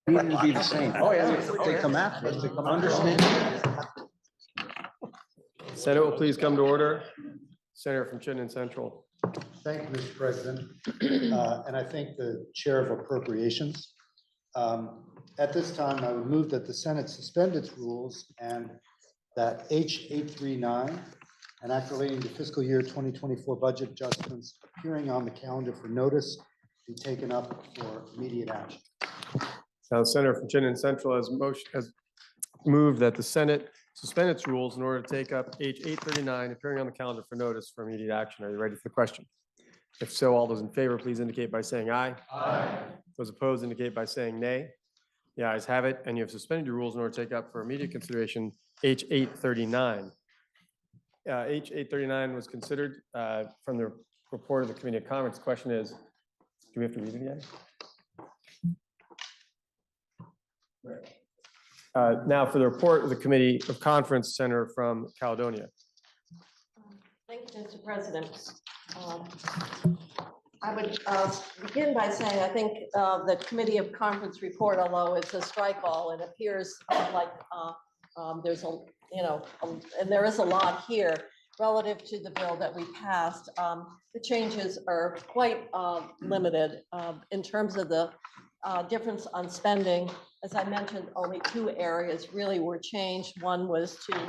Needed to be the same. Oh, yeah. They come after, they come Understand. Senate will please come to order. Senator from Chittenden Central. Thank you, Mr. President. And I thank the Chair of Appropriations. At this time, I would move that the Senate suspend its rules and that H 839, an act relating to fiscal year 2024 budget adjustments appearing on the calendar for notice, be taken up for immediate action. Now, the Senator from Chittenden Central has moved that the Senate suspend its rules in order to take up H 839 appearing on the calendar for notice for immediate action. Are you ready for the question? If so, all those in favor, please indicate by saying aye. Aye. Those opposed indicate by saying nay. The ayes have it, and you have suspended your rules in order to take up for immediate consideration H 839. H 839 was considered from the report of the Committee of Conference. The question is, do we have to read it again? Now for the report of the Committee of Conference, Senator from Caledonia. Thank you, Mr. President. I would begin by saying I think the Committee of Conference report, although it's a strike all, it appears like there's a, and there is a lot here relative to the bill that we passed. The changes are quite limited in terms of the difference on spending. As I mentioned, only two areas really were changed. One was to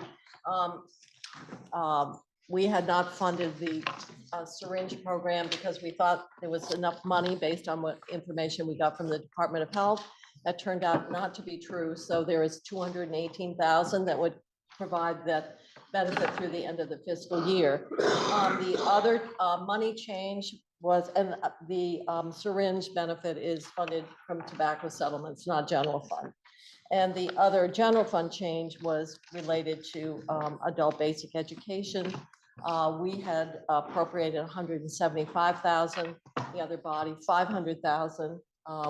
we had not funded the syringe program because we thought there was enough money based on what information we got from the Department of Health. That turned out not to be true. So there is $218,000 that would provide that benefit through the end of the fiscal year. The other money change was, and the syringe benefit is funded from tobacco settlements, not general fund. And the other general fund change was related to adult basic education. We had appropriated 175,000, the other body 500,000.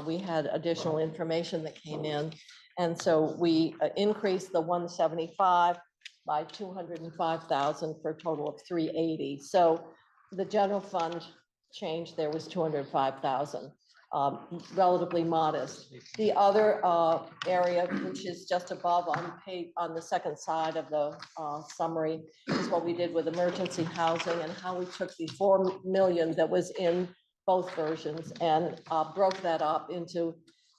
We had additional information that came in. And so we increased the 175 by 205,000 for a total of 380. So the general fund change there was 205,000. Relatively modest. The other area, which is just above on the second side of the summary, is what we did with emergency housing and how we took the 4 million that was in both versions and broke that up into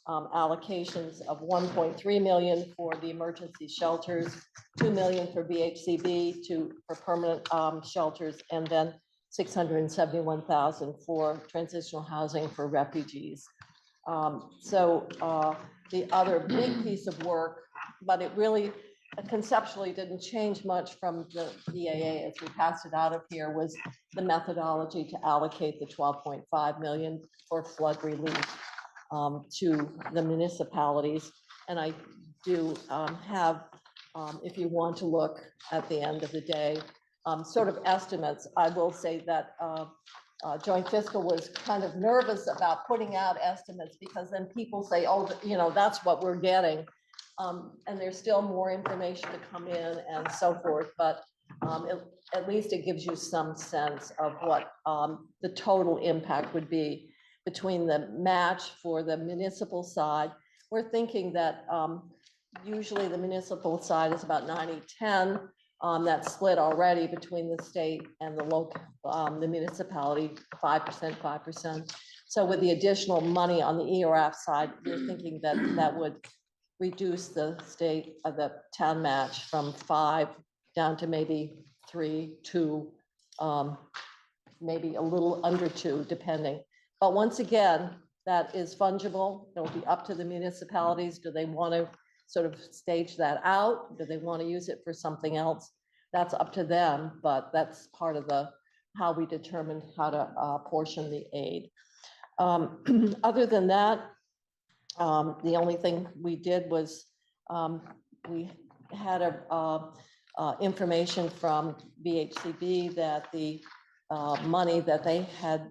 allocations of 1.3 million for the emergency shelters, 2 million for VHCB for permanent shelters, and then 671,000 for transitional housing for refugees. So the other big piece of work, but it really conceptually didn't change much from the BAA as we passed it out of here, was the methodology to allocate the 12.5 million for flood relief to the municipalities. And I do have, if you want to look at the end of the day, sort of estimates. I will say that Joint Fiscal was kind of nervous about putting out estimates because then people say, oh, that's what we're getting. And there's still more information to come in and so forth. But at least it gives you some sense of what the total impact would be between the match for the municipal side. We're thinking that usually the municipal side is about 90-10. That's split already between the state and the local, the municipality, 5%, 5%. So with the additional money on the ERF side, we're thinking that that would reduce the state of the town match from 5 down to maybe 3, 2, maybe a little under 2, depending. But once again, that is fungible. It'll be up to the municipalities. Do they want to sort of stage that out? Do they want to use it for something else? That's up to them, but that's part of how we determined how to portion the aid. Other than that, the only thing we did was we had information from VHCB that the money that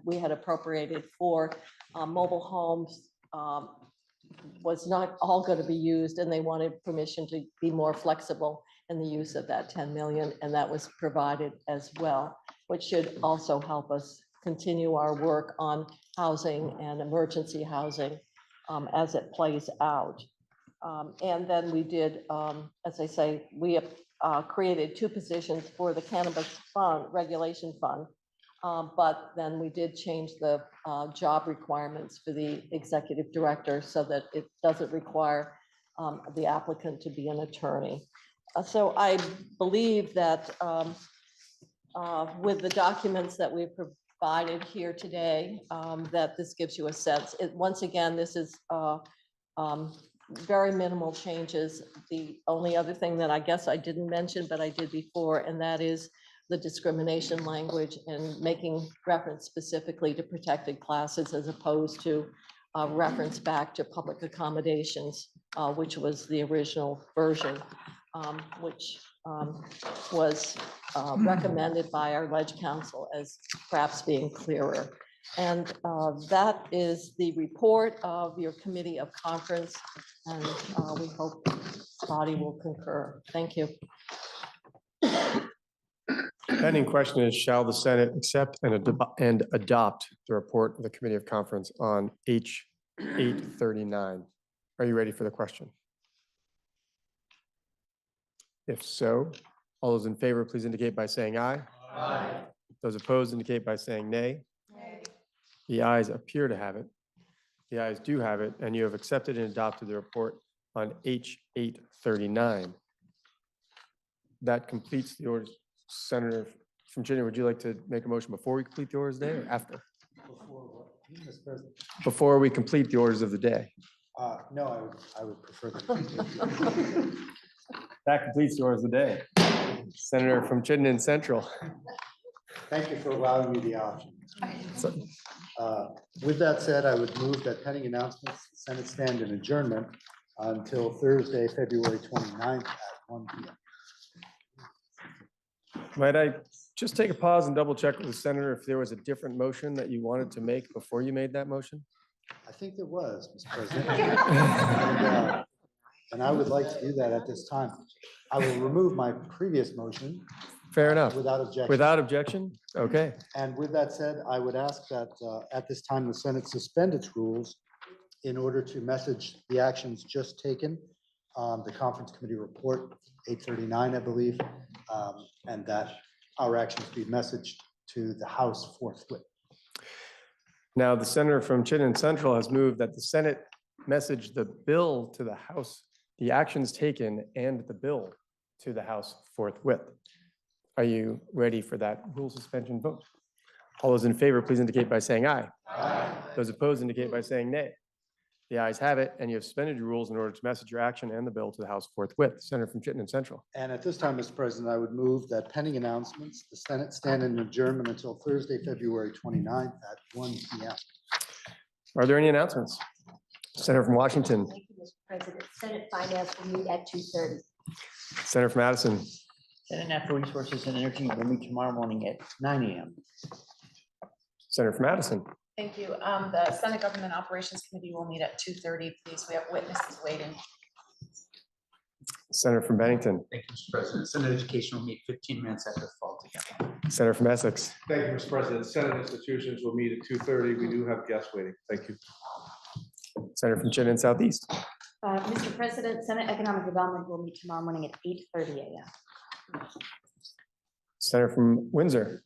we had appropriated for mobile homes was not all going to be used, and they wanted permission to be more flexible in the use of that 10 million, and that was provided as well, which should also help us continue our work on housing and emergency housing as it plays out. And then we did, as I say, we created 2 positions for the Cannabis Fund, Regulation Fund. But then we did change the job requirements for the executive director so that it doesn't require the applicant to be an attorney. So I believe that with the documents that we've provided here today, that this gives you a sense. Once again, this is very minimal changes. The only other thing that I guess I didn't mention, but I did before, and that is the discrimination language and making reference specifically to protected classes as opposed to reference back to public accommodations, which was the original version, which was recommended by our ledge council as perhaps being clearer. And that is the report of your committee of conference, and we hope the body will concur. Thank you. Pending question is, shall the Senate accept and adopt the report of the Committee of Conference on H 839? Are you ready for the question? If so, all those in favor, please indicate by saying aye. Aye. Those opposed indicate by saying nay. The ayes appear to have it. The ayes do have it, and you have accepted and adopted the report on H 839. That completes the orders. Senator from Virginia, would you like to make a motion before we complete the orders of the day or after? Before what? Mr. President? Before we complete the orders of the day. No, I would prefer that. That completes the orders of the day. Senator from Chittenden Central. Thank you for allowing me the option. So, With that said, I would move that pending announcements, the Senate stand in adjournment until Thursday, February 29th at 1 p.m. might I just take a pause and double check with the senator if there was a different motion that you wanted to make before you made that motion? I think there was, Mr. President. And I would like to do that at this time. I will remove my previous motion. Fair enough. Without objection. Without objection? Okay. And with that said, I would ask that at this time, the Senate suspend its rules in order to message the actions just taken, the conference committee report, 839, I believe, and that our actions be messaged to the House forthwith. Now, the senator from Chittenden Central has moved that the Senate message the bill to the House, the actions taken and the bill to the House forthwith. Are you ready for that rule suspension vote? All those in favor, please indicate by saying aye. Aye. Those opposed indicate by saying nay. The ayes have it, and you have suspended your rules in order to message your action and the bill to the House forthwith. Senator from Chittenden Central. And at this time, Mr. President, I would move that pending announcements, the Senate stand in adjournment until Thursday, February 29th at 1 p.m. Are there any announcements? Senator from Washington. Thank you, Mr. President. Senate Finance will meet at 2:30. Senator from Madison. Senate Natural Resources and Energy will meet tomorrow morning at 9 a.m. Senator from Madison. Thank you. The Senate Government Operations Committee will meet at 2:30, please. We have witnesses waiting. Senator from Bennington. Thank you, Mr. President. Senate Education will meet 15 minutes after fall together. Senator from Essex. Thank you, Mr. President. Senate institutions will meet at 2:30. We do have guests waiting. Thank you. Senator from Chittenden Southeast. Mr. President, Senate Economic Development will meet tomorrow morning at 8:30 a.m. Senator from Windsor.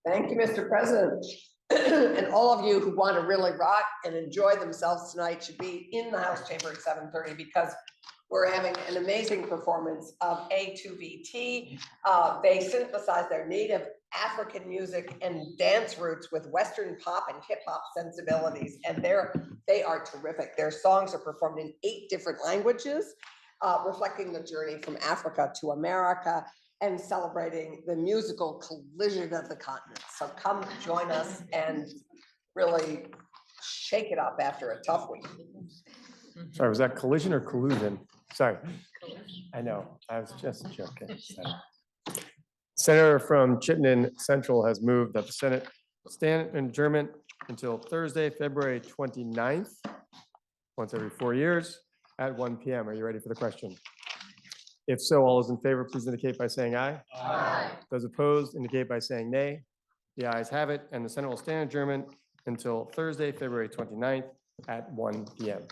Thank you, Mr. President. And all of you who want to really rock and enjoy themselves tonight should be in the House chamber at 7:30 because we're having an amazing performance of A2VT. They synthesize their native African music and dance roots with Western pop and hip hop sensibilities. And they are terrific. Their songs are performed in 8 different languages, reflecting the journey from Africa to America and celebrating the musical collision of the continents. So come join us and really shake it up after a tough week. Sorry, was that collision or collusion? Sorry. I know, I was just joking. Senator from Chittenden Central has moved that the Senate stand in adjournment until Thursday, February 29th, once every 4 years at 1 p.m. Are you ready for the question? If so, all those in favor, please indicate by saying aye. Aye. Those opposed indicate by saying nay. The ayes have it, and the Senate will stand adjournment until Thursday, February 29th at 1 PM.